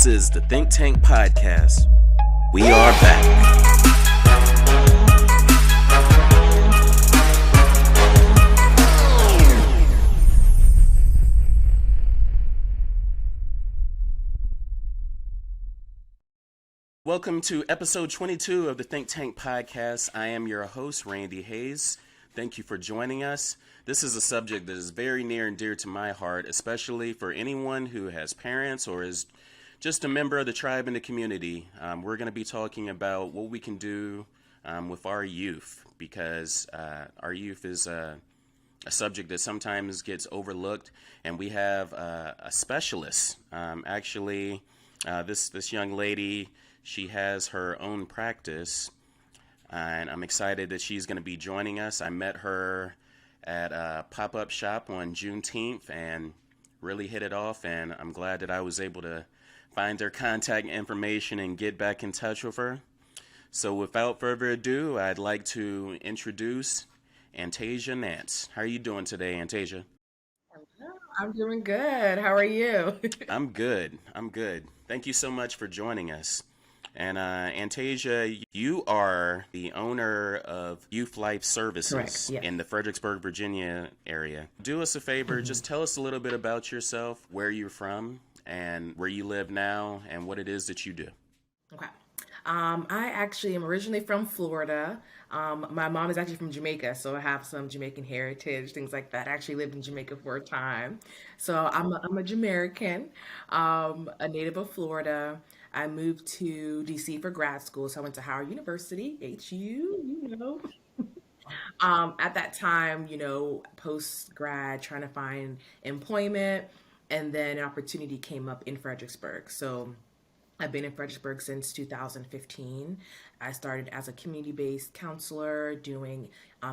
This is the Think Tank Podcast. We are back. Welcome to episode 22 of the Think Tank Podcast. I am your host, Randy Hayes. Thank you for joining us. This is a subject that is very near and dear to my heart, especially for anyone who has parents or is just a member of the tribe and the community. We're going to be talking about what we can do with our youth, because our youth is a subject that sometimes gets overlooked, and we have a specialist. This young lady, she has her own practice, and I'm excited that she's going to be joining us. I met her at a pop-up shop on Juneteenth and really hit it off, and I'm glad that I was able to find her contact information and get back in touch with her. So without further ado, I'd like to introduce Antaysia Nance. How are you doing today, Antaysia? Hello, I'm doing good. How are you? I'm good. Thank you so much for joining us. And Antaysia, you are the owner of Youth Life Correct. Services Yes. in the Fredericksburg, Virginia area. Do us a favor, just tell us a little bit about yourself, where you're from, and where you live now, and what it is that you do. Okay. I actually am originally from Florida. My mom is actually from Jamaica, so I have some Jamaican heritage, things like that. I actually lived in Jamaica for a time. So I'm a Jamaican, a native of Florida. I moved to DC for grad school, so I went to Howard University, HU, you know. At that time, post grad, trying to find employment, and then an opportunity came up in Fredericksburg. So I've been in Fredericksburg since 2015. I started as a community-based counselor doing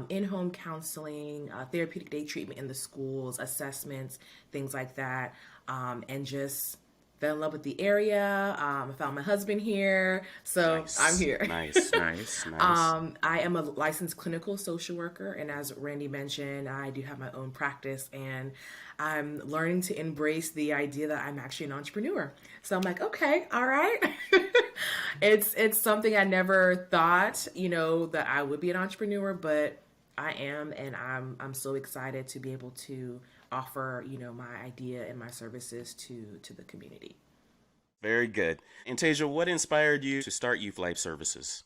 in-home counseling, therapeutic day treatment in the schools, assessments, things like that, and just fell in love with the area. I found my husband here, so I'm Nice, here. nice, nice, nice. I am a licensed clinical social worker, and as Randy mentioned, I do have my own practice, and I'm learning to embrace the idea that I'm actually an entrepreneur. So I'm like, okay, all right. It's something I never thought, that I would be an entrepreneur, but I am, and I'm so excited to be able to offer, my idea and my services to the community. Very good. Antasia, what inspired you to start Youth Life Services?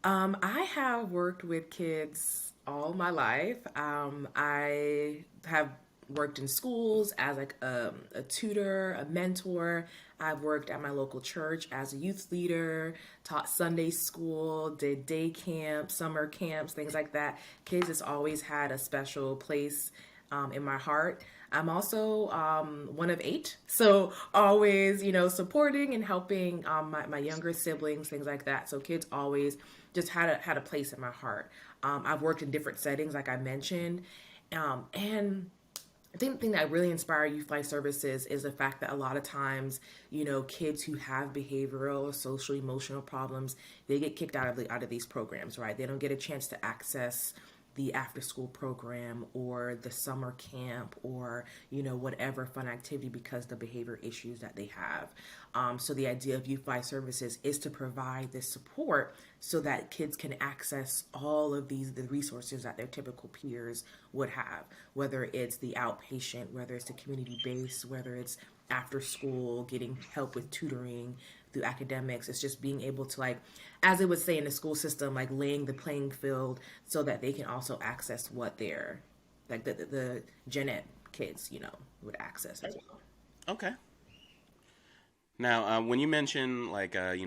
I have worked with kids all my life. I have worked in schools as like a tutor, a mentor. I've worked at my local church as a youth leader, taught Sunday school, did day camp, summer camps, things like that. Kids has always had a special place in my heart. I'm also one of eight, so always, supporting and helping my younger siblings, things like that. So kids always just had a place in my heart. I've worked in different settings, like I mentioned, and I think the thing that really inspired Youth Life Services is the fact that a lot of times, kids who have behavioral or social emotional problems, they get kicked out of these programs, right? They don't get a chance to access the after school program or the summer camp or whatever fun activity because the behavior issues that they have. So the idea of Youth Life Services is to provide this support so that kids can access all of the resources that their typical peers would have, whether it's the outpatient, whether it's the community based, whether it's after school, getting help with tutoring through academics. It's just being able to, like, as it would say in the school system, like laying the playing field so that they can also access what they're, like the Gen Ed kids, would access as well. Okay. Now, when you mention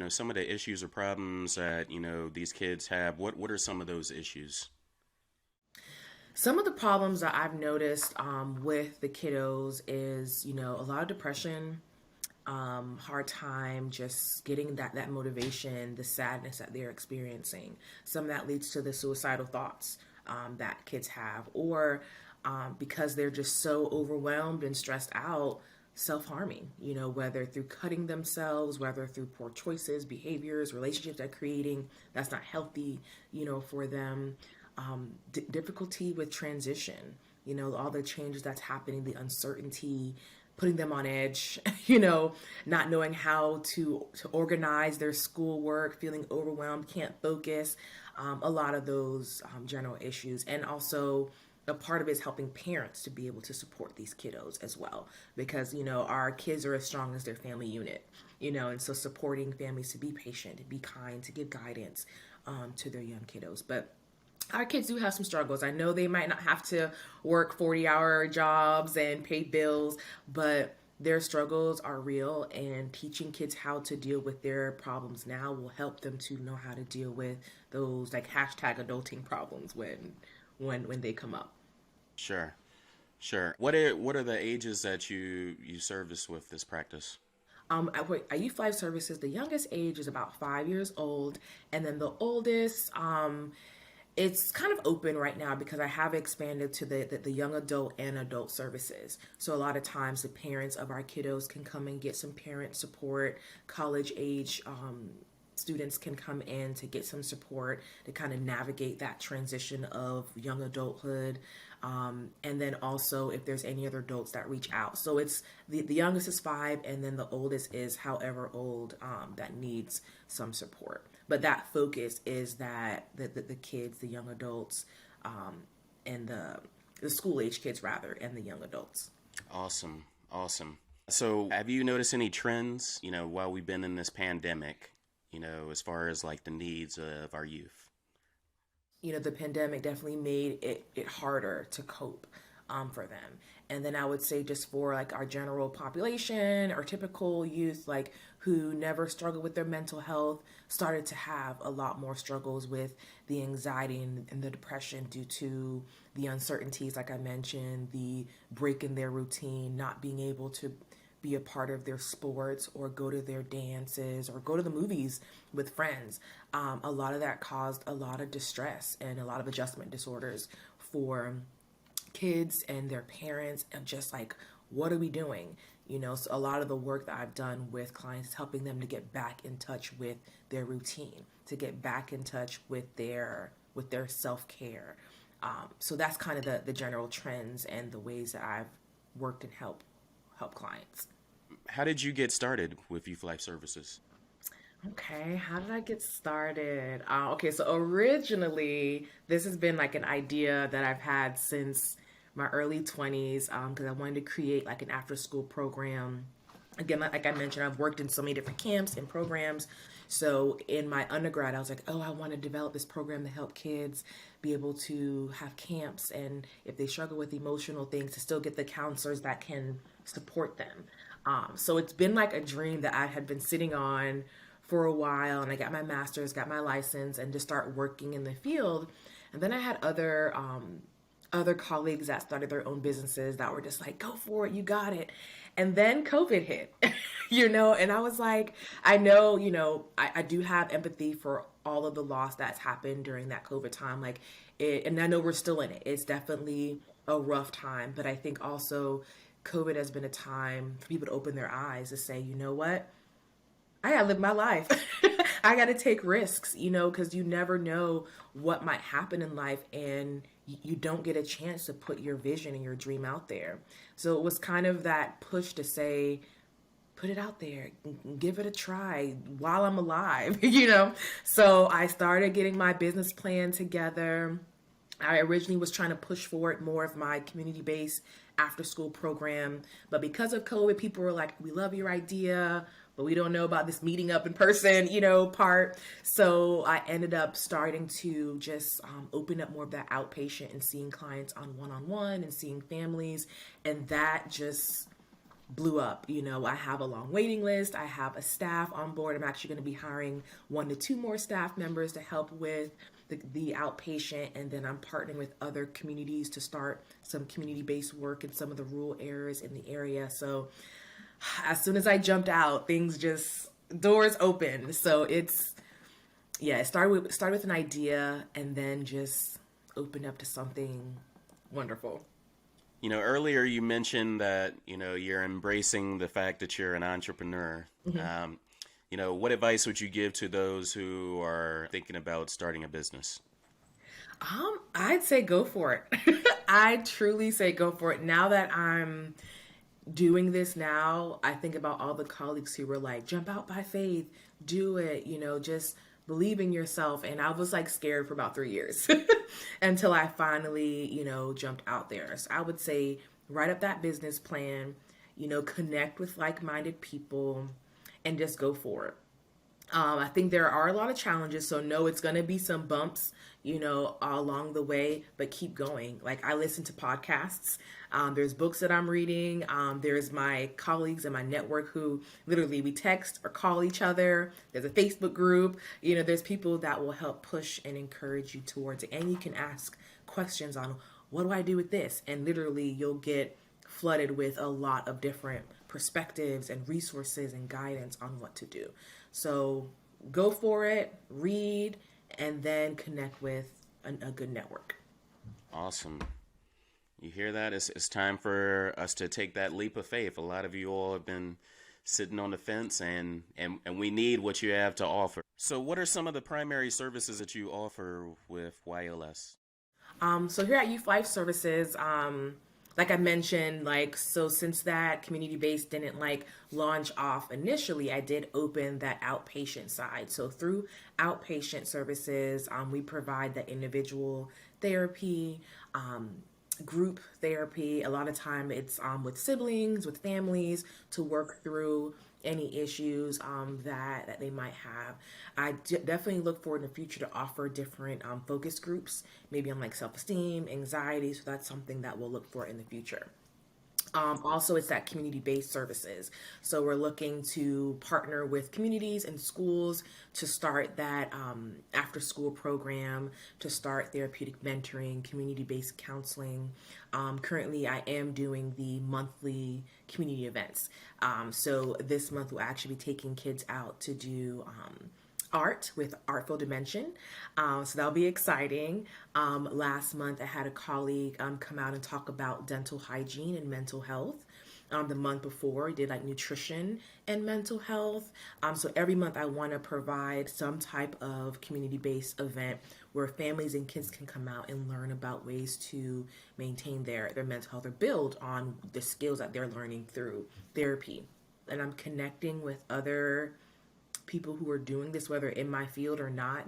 some of the issues or problems that these kids have, what are some of those issues? Some of the problems that I've noticed with the kiddos is, a lot of depression, hard time just getting that motivation, the sadness that they're experiencing. Some of that leads to the suicidal thoughts that kids have, or because they're just so overwhelmed and stressed out, self-harming, whether through cutting themselves, whether through poor choices, behaviors, relationships they're creating that's not healthy, for them. Difficulty with transition, all the changes that's happening, the uncertainty, putting them on edge, not knowing how to organize their schoolwork, feeling overwhelmed, can't focus, a lot of those general issues. And also, a part of it is helping parents to be able to support these kiddos as well, because our kids are as strong as their family unit, and so supporting families to be patient, to be kind, to give guidance to their young kiddos. But our kids do have some struggles. I know they might not have to work 40-hour jobs and pay bills, but their struggles are real, and teaching kids how to deal with their problems now will help them to know how to deal with those like hashtag adulting problems when they come up. Sure. Sure. What are the ages that you service with this practice? At U5 Services, the youngest age is about 5 years old, and then the oldest, it's kind of open right now because I have expanded to the young adult and adult services. So a lot of times the parents of our kiddos can come and get some parent support. College age students can come in to get some support to kind of navigate that transition of young adulthood. And then also if there's any other adults that reach out. So it's the youngest is 5, and then the oldest is however old that needs some support. But that focus is that the kids, the young adults, and the school age kids rather, and the young adults. Awesome. Awesome. So, have you noticed any trends, while we've been in this pandemic, as far as like the needs of our youth? The pandemic definitely made it harder to cope for them. And then I would say just for like our general population or typical youth, like who never struggled with their mental health, started to have a lot more struggles with the anxiety and the depression due to the uncertainties, like I mentioned, the break in their routine, not being able to be a part of their sports or go to their dances or go to the movies with friends. A lot of that caused a lot of distress and a lot of adjustment disorders for kids and their parents, and just like, what are we doing? So a lot of the work that I've done with clients is helping them to get back in touch with their routine, to get back in touch with their self-care. So that's kind of the general trends and the ways that I've worked and help clients. How did you get started with Youth Life Services? Okay, how did I get started? Okay, so originally, this has been like an idea that I've had since my early 20s, because I wanted to create like an after school program. Again, like I mentioned, I've worked in so many different camps and programs. So in my undergrad, I was like, oh, I want to develop this program to help kids be able to have camps, and if they struggle with emotional things, to still get the counselors that can support them. So it's been like a dream that I had been sitting on for a while, and I got my master's, got my license, and just start working in the field. And then I had other colleagues that started their own businesses that were just like, go for it, you got it. And then COVID hit, and I was like, I know, I do have empathy for all of the loss that's happened during that COVID time. Like, and I know we're still in it. It's definitely a rough time, but I think also COVID has been a time for people to open their eyes to say, you know what? I gotta live my life. I gotta take risks, because you never know what might happen in life, and you don't get a chance to put your vision and your dream out there. So it was kind of that push to say, put it out there, give it a try while I'm alive, So I started getting my business plan together. I originally was trying to push forward more of my community-based after-school program, but because of COVID, people were like, we love your idea, but we don't know about this meeting up in person, part. So I ended up starting to just open up more of that outpatient and seeing clients on one-on-one and seeing families, and that just blew up. I have a long waiting list. I have a staff on board. I'm actually going to be hiring 1 to 2 more staff members to help with the outpatient, and then I'm partnering with other communities to start some community-based work in some of the rural areas in the area. So as soon as I jumped out, things just doors opened. So it started with an idea, and then just opened up to something wonderful. Earlier you mentioned that, you're embracing the fact that you're an entrepreneur. What advice would you give to those who are thinking about starting a business? I'd say go for it. I truly say go for it. Now that I'm doing this now, I think about all the colleagues who were like, jump out by faith, do it, just believe in yourself. And I was like scared for about 3 years until I finally, jumped out there. So I would say write up that business plan, connect with like minded people and just go for it. I think there are a lot of challenges, so no, it's going to be some bumps, along the way, but keep going. Like I listen to podcasts. There's books that I'm reading. There's my colleagues in my network who literally we text or call each other. There's a Facebook group. There's people that will help push and encourage you towards it. And you can ask questions on what do I do with this? And literally you'll get flooded with a lot of different perspectives and resources and guidance on what to do. So go for it, read, and then connect with a good network. Awesome. You hear that? It's time for us to take that leap of faith. A lot of you all have been sitting on the fence, and we need what you have to offer. So what are some of the primary services that you offer with YLS? So here at Youth Life Services, like I mentioned, so since that community-based didn't launch off initially, I did open that outpatient side. So through outpatient services, we provide the individual therapy, group therapy. A lot of time it's with siblings, with families to work through any issues that they might have. Definitely look forward in the future to offer different focus groups, maybe on self-esteem, anxiety. So that's something that we'll look for in the future. Also, it's that community-based services. So we're looking to partner with communities and schools to start that after-school program, to start therapeutic mentoring, community-based counseling. Currently, I am doing the monthly community events. So this month, we'll actually be taking kids out to do art with Artful Dimension. So that'll be exciting. Last month, I had a colleague come out and talk about dental hygiene and mental health. The month before, I did nutrition and mental health. So every month, I want to provide some type of community-based event where families and kids can come out and learn about ways to maintain their mental health or build on the skills that they're learning through therapy. And I'm connecting with other people who are doing this, whether in my field or not.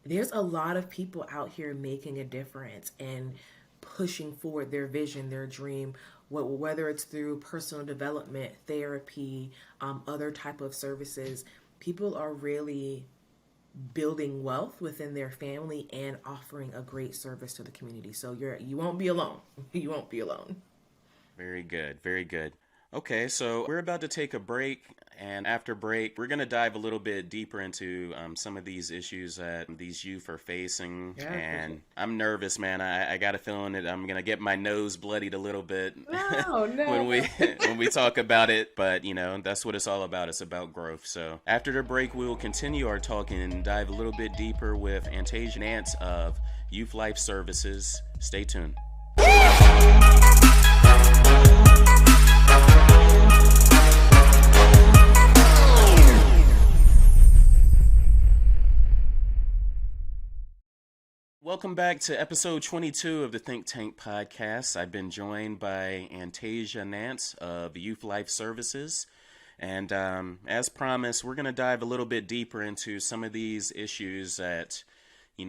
There's a lot of people out here making a difference and pushing forward their vision, their dream, whether it's through personal development, therapy, other type of services. People are really building wealth within their family and offering a great service to the community. So you won't be alone. You won't be alone. Very good. Very good. Okay, so we're about to take a break, and after break, we're going to dive a little bit deeper into some of these issues that these youth are facing. Yeah, and I'm nervous, man. I got a feeling that I'm going to get my nose bloodied a little bit no, no. when we talk about it. But that's what it's all about. It's about growth. So after the break, we will continue our talking and dive a little bit deeper with Antaysia Nance of Youth Life Services. Stay tuned. Welcome back to episode 22 of the Think Tank podcast. I've been joined by Antaysia Nance of Youth Life Services. And as promised, we're going to dive a little bit deeper into some of these issues that,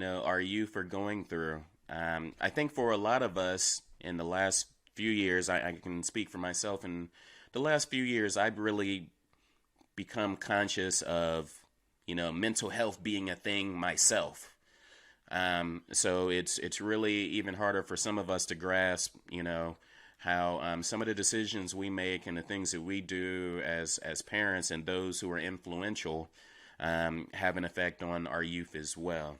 our youth are going through. I think for a lot of us in the last few years, I can speak for myself, in the last few years, I've really become conscious of, mental health being a thing myself. So it's really even harder for some of us to grasp, how some of the decisions we make and the things that we do as parents and those who are influential have an effect on our youth as well.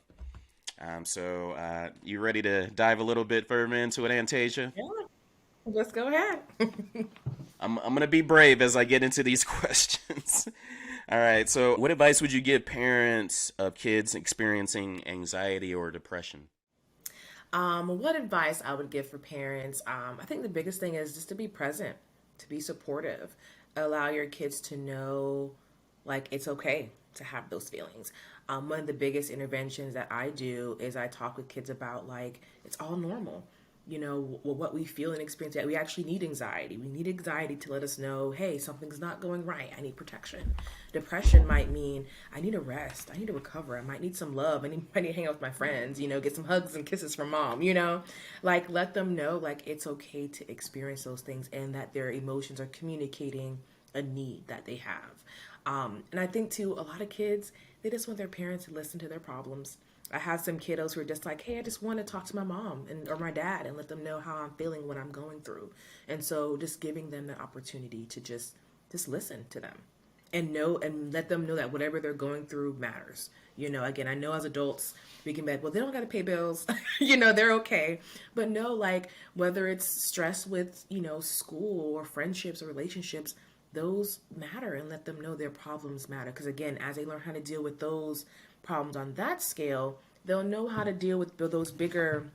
So you ready to dive a little bit further into it, Antaysia? Yeah, let's go ahead. I'm going to be brave as I get into these questions. All right. So what advice would you give parents of kids experiencing anxiety or depression? What advice I would give for parents? I think the biggest thing is just to be present, to be supportive, allow your kids to know it's okay to have those feelings. One of the biggest interventions that I do is I talk with kids about it's all normal. what we feel and experience, that we actually need anxiety. We need anxiety to let us know, hey, something's not going right. I need protection. Depression might mean I need a rest. I need to recover. I might need some love. I need to hang out with my friends, get some hugs and kisses from mom. Like, let them know, like, it's okay to experience those things and that their emotions are communicating a need that they have. And I think, too, a lot of kids, they just want their parents to listen to their problems. I have some kiddos who are just like, hey, I just want to talk to my mom or my dad and let them know how I'm feeling, what I'm going through. And so just giving them the opportunity to just listen to them and know and let them know that whatever they're going through matters. Again, I know as adults we can be like, well, they don't got to pay bills, they're okay. But no, like, whether it's stress with, school or friendships or relationships, those matter, and let them know their problems matter. Because again, as they learn how to deal with those problems on that scale, they'll know how to deal with those bigger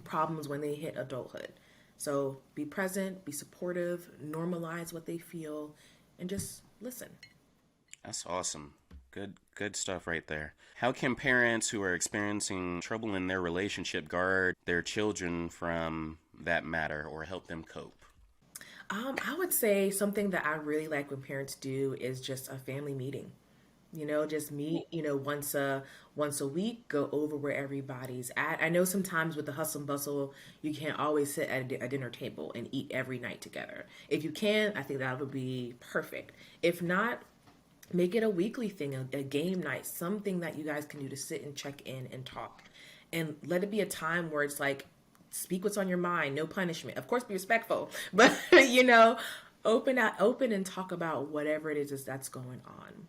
problems when they hit adulthood. So be present, be supportive, normalize what they feel, and just listen. That's awesome. Good stuff right there. How can parents who are experiencing trouble in their relationship guard their children from that matter or help them cope? I would say something that I really like when parents do is just a family meeting. Just meet, once a week, go over where everybody's at. I know sometimes with the hustle and bustle, you can't always sit at a dinner table and eat every night together. If you can, I think that would be perfect. If not, make it a weekly thing, a game night, something that you guys can do to sit and check in and talk. And let it be a time where it's like, speak what's on your mind, no punishment. Of course, be respectful, but open and talk about whatever it is that's going on.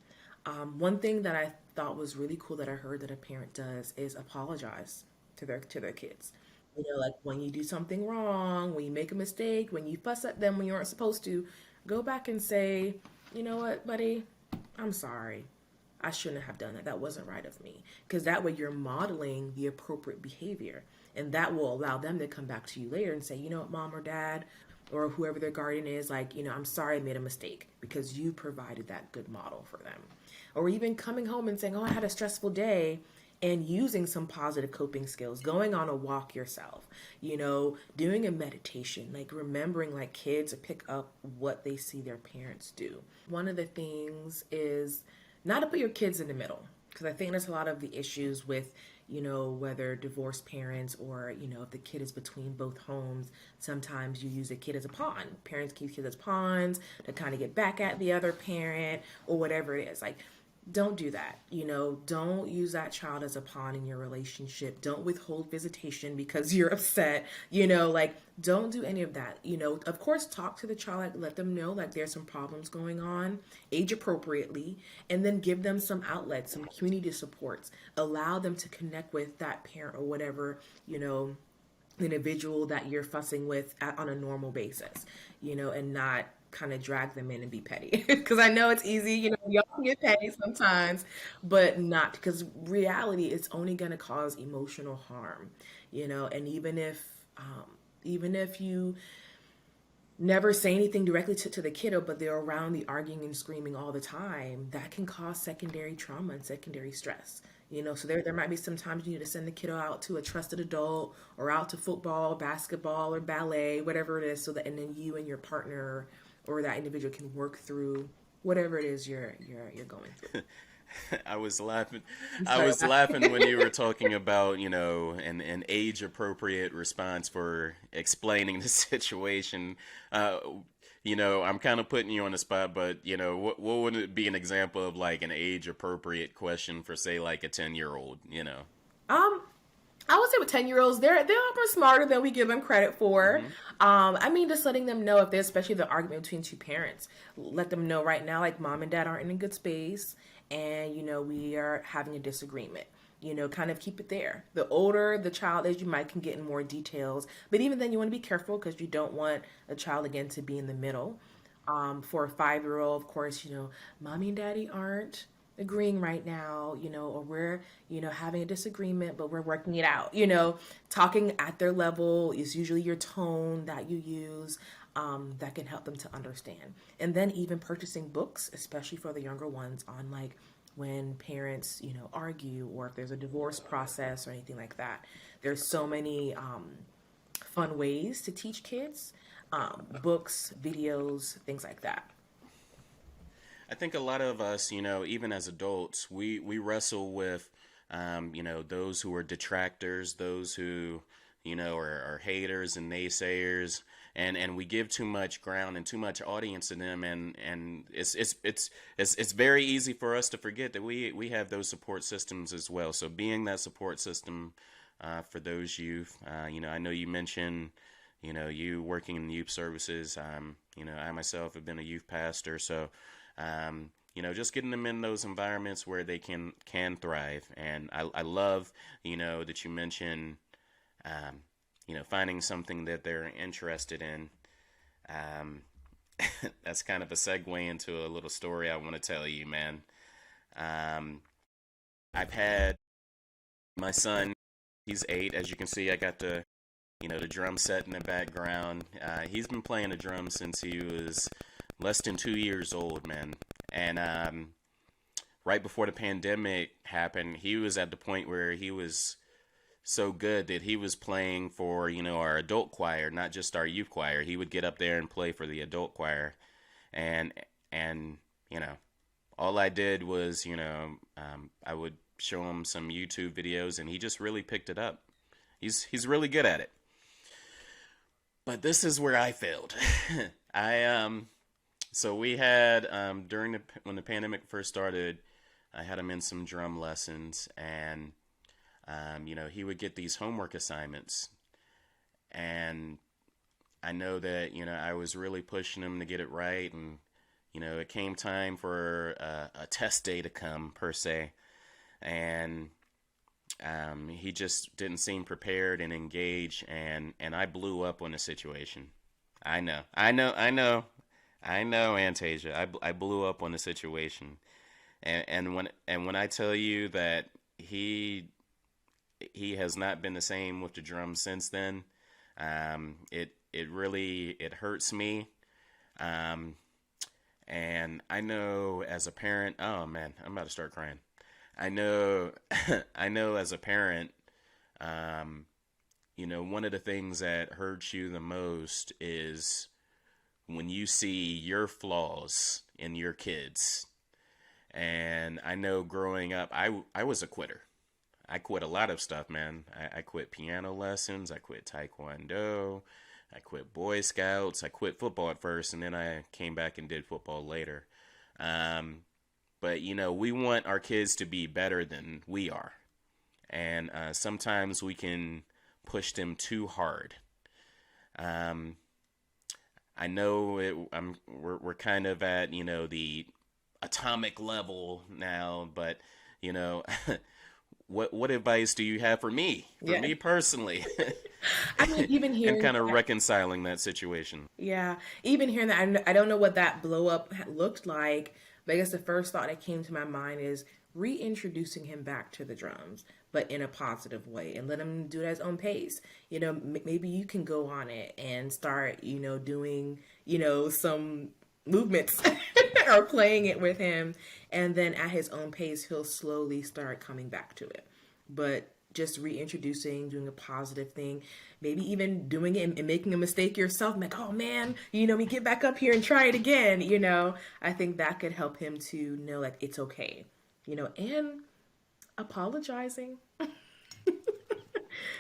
One thing that I thought was really cool that I heard that a parent does is apologize to their kids. Like, when you do something wrong, when you make a mistake, when you fuss at them when you aren't supposed to, go back and say, you know what, buddy, I'm sorry. I shouldn't have done that. That wasn't right of me. Because that way you're modeling the appropriate behavior. And that will allow them to come back to you later and say, you know what, mom or dad, or whoever their guardian is, like, I'm sorry I made a mistake, because you provided that good model for them. Or even coming home and saying, oh, I had a stressful day, and using some positive coping skills, going on a walk yourself, doing a meditation, like remembering, like, kids pick up what they see their parents do. One of the things is not to put your kids in the middle, because I think there's a lot of the issues with, whether divorced parents or, if the kid is between both homes, sometimes you use a kid as a pawn. Parents keep kids as pawns to kind of get back at the other parent or whatever it is. Like, don't do that. Don't use that child as a pawn in your relationship. Don't withhold visitation because you're upset. Like, don't do any of that. Of course, talk to the child, like, let them know, like, there's some problems going on, age appropriately, and then give them some outlets, some community supports. Allow them to connect with that parent or whatever, individual that you're fussing with on a normal basis, and not kind of drag them in and be petty. Because I know it's easy, y'all can get petty sometimes, but not, because reality, it's only going to cause emotional harm, and even if you never say anything directly to the kiddo, but they're around the arguing and screaming all the time, that can cause secondary trauma and secondary stress. So there might be some times you need to send the kiddo out to a trusted adult or out to football, basketball, or ballet, whatever it is, so that, and then you and your partner or that individual can work through whatever it is you're going through. I was laughing. I'm I sorry. was laughing when you were talking about, an age appropriate response for explaining the situation. I'm kind of putting you on the spot, but what would it be an example of, like, an age appropriate question for, say, like a 10-year-old? um, I would say with 10-year-olds, they're smarter than we give them credit for. Mm-hmm. I mean, just letting them know, if there's especially the argument between two parents, let them know right now, like, mom and dad aren't in a good space, and we are having a disagreement. Kind of keep it there. The older the child is, you might can get in more details, but even then, you want to be careful because you don't want a child again to be in the middle. For a 5-year-old, of course, mommy and daddy aren't agreeing right now, or we're, having a disagreement, but we're working it out. Talking at their level is usually your tone that you use, that can help them to understand. And then even purchasing books, especially for the younger ones, on, like, when parents, argue, or if there's a divorce process or anything like that. There's so many fun ways to teach kids, books, videos, things like that. I think a lot of us, even as adults, we wrestle with, those who are detractors, those who, are haters and naysayers, and we give too much ground and too much audience to them, and it's very easy for us to forget that we have those support systems as well. So being that support system for those youth, I know you mentioned, you working in youth services. I myself have been a youth pastor, so just getting them in those environments where they can thrive. And I love, that you mentioned, finding something that they're interested in. Um, that's kind of a segue into a little story I want to tell you, man. Um, I've had my son, he's 8. As you can see, I got the drum set in the background. He's been playing the drum since he was less than 2 years old, man. And right before the pandemic happened, he was at the point where he was so good that he was playing for, our adult choir, not just our youth choir. He would get up there and play for the adult choir. And, and all I did was, I would show him some YouTube videos, and he just really picked it up. He's really good at it. But this is where I failed. So we had when the pandemic first started, I had him in some drum lessons, and he would get these homework assignments, and I know that I was really pushing him to get it right, and it came time for a test day to come per se, and he just didn't seem prepared and engaged, and I blew up on the situation. I know, Antaysia. I blew up on the situation, and when I tell you that he has not been the same with the drums since then, it really it hurts me, and I know as a parent. Oh man, I'm about to start crying. I know, I know as a parent, one of the things that hurts you the most is when you see your flaws in your kids. And I know growing up, I was a quitter. I quit a lot of stuff, man. I quit piano lessons. I quit taekwondo. I quit Boy Scouts. I quit football at first, and then I came back and did football later. But, we want our kids to be better than we are. And sometimes we can push them too hard. I know we're kind of at, the atomic level now, but, what advice do you have for me? For Yeah. me personally? I mean, even And hearing kind of that, reconciling that situation. yeah, even hearing that, I don't know what that blow up looked like, but I guess the first thought that came to my mind is reintroducing him back to the drums, but in a positive way, and let him do it at his own pace. Maybe you can go on it and start, doing, some movements or playing it with him, and then at his own pace, he'll slowly start coming back to it. But just reintroducing, doing a positive thing, maybe even doing it and making a mistake yourself, like, oh man, we get back up here and try it again. I think that could help him to know like it's okay, and apologizing,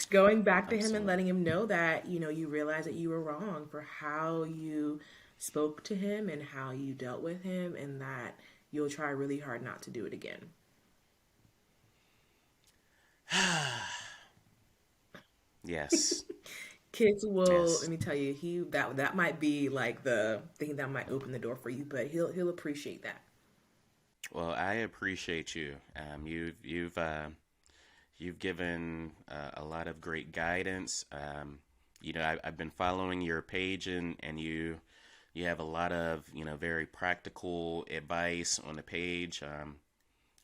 going back to him and Absolutely. letting him know that, you realize that you were wrong for how you spoke to him and how you dealt with him, and that you'll try really hard not to do it again. Yes. Kids will, let Yes. me tell you, that might be like the thing that might open the door for you, but he'll appreciate that. Well, I appreciate you. You've given a lot of great guidance. I've been following your page, and you have a lot of very practical advice on the page.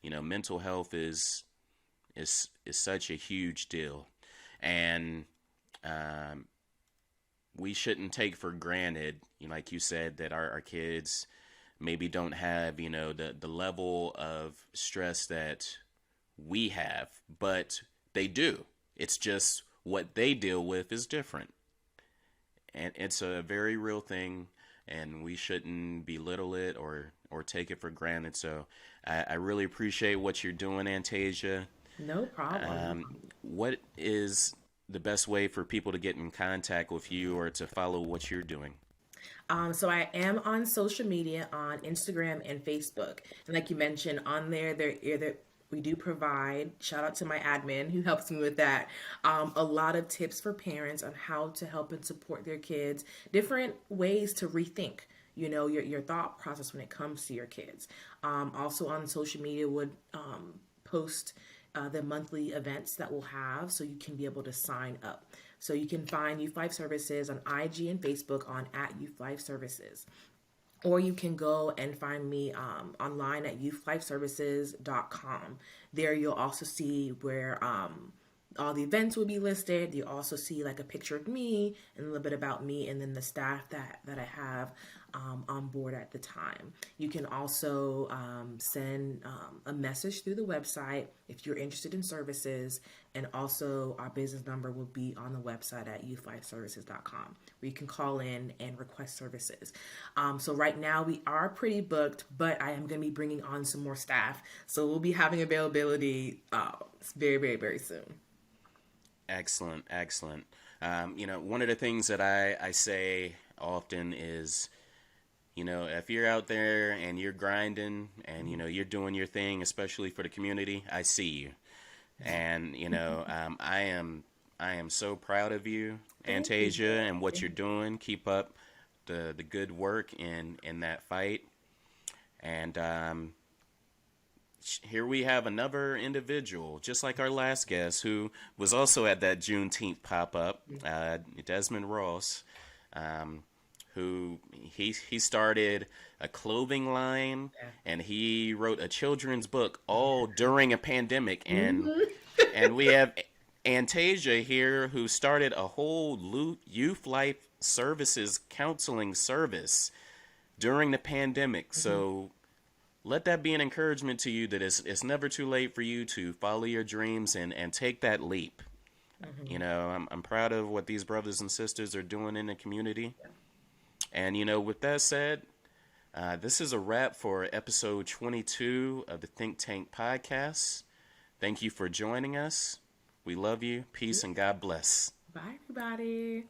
Mental health is such a huge deal, and um, we shouldn't take for granted, like you said, that our kids maybe don't have the level of stress that we have, but they do. It's just what they deal with is different. and it's a very real thing, and we shouldn't belittle it or take it for granted. So I really appreciate what you're doing, Antaysia. No problem. What is the best way for people to get in contact with you or to follow what you're doing? So I am on social media on Instagram and Facebook. And like you mentioned, on there we do provide, shout out to my admin who helps me with that, a lot of tips for parents on how to help and support their kids, different ways to rethink, your thought process when it comes to your kids. Also on social media would post the monthly events that we'll have so you can be able to sign up. So you can find Youth Life Services on IG and Facebook on at Youth Life Services. Or you can go and find me online at youthlifeservices.com. There you'll also see where all the events will be listed. You also see like a picture of me and a little bit about me and then the staff that I have on board at the time. You can also send a message through the website if you're interested in services, and also our business number will be on the website at youthlifeservices.com where you can call in and request services. So right now we are pretty booked, but I am going to be bringing on some more staff. So we'll be having availability very, very, very soon. Excellent, excellent. One of the things that I say often is, if you're out there and you're grinding and, you're doing your thing, especially for the community, I see you. And, I am so proud of you, Antaysia, and what you're doing. Keep up the good work in that fight. And here we have another individual, just like our last guest, who was also at that Juneteenth pop-up, Desmond Ross, who he started a clothing line, and he wrote a children's book all during a pandemic, and we have Antaysia here, who started a whole youth life services counseling service during the pandemic. So let that be an encouragement to you that it's never too late for you to follow your dreams and take that leap. I'm proud of what these brothers and sisters are doing in the community. And, with that said, this is a wrap for episode 22 of the Think Tank podcast. Thank you for joining us. We love you. Peace and God bless. Bye, everybody.